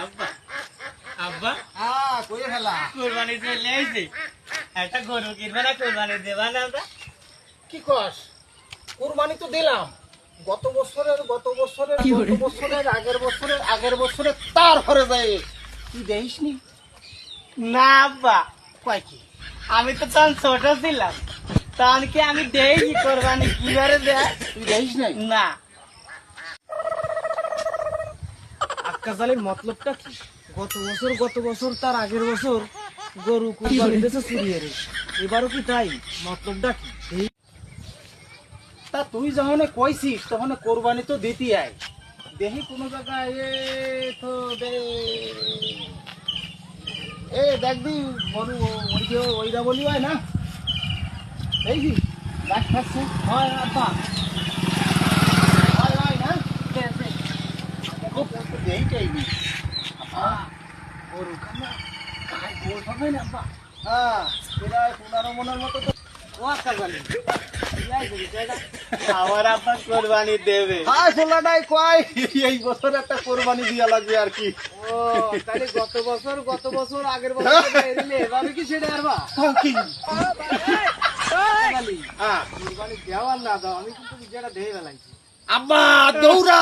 আব্বা আব্বা কইয়ে ফেলা কুরবানি চলে আইছে, একটা গরু কিনবা না কুরবানি দেবা না? আমরা কি কস? কুরবানি তো দিলাম গত বছরের আগের বছরের তারপরে যায় তুই দেখিসনি? না আব্বা, কয় কি আমি তো তখন ছোট ছিলাম, তখন কি আমি দেই কোরবানি কিভাবে দেয়? তুই দেখিস নাই? না। আক্কাজালির মতলবটা কি? গত বছর তার আগের বছর গরু কুরবানি দিয়েছে চুরিয়ে রে, এবারও কি তাই? মতলবটা কি? তা তুই যখন কইছিস তখন কোরবানি তো দিতে আয়, দেখি কোন জায়গায় তো দেখবি গরু ওইটা বলি হয় না, দেখবি গাছ খাচ্ছে হয় আব্বা, হয় না, খুব দেখি গরু খানা গায়ে গোল হবে না আব্বা। হ্যাঁ, প্রায় 15 মনের মতো তো ও আক্কাজালি আমার আব্বা কোরবানি দেবে। হাই ফোলাটাই কয় এই বছর একটা কোরবানি দিয়া লাগবে আর কি। ও তাহলে গত বছর আগের বছর এরিলে এভাবে কি সেটা আরবা কি? খালি হ্যাঁ কুরবানি দেওয়ার না দাও আমি কিন্তু যেটা দেই বেলাইছি আব্বা দৌড়া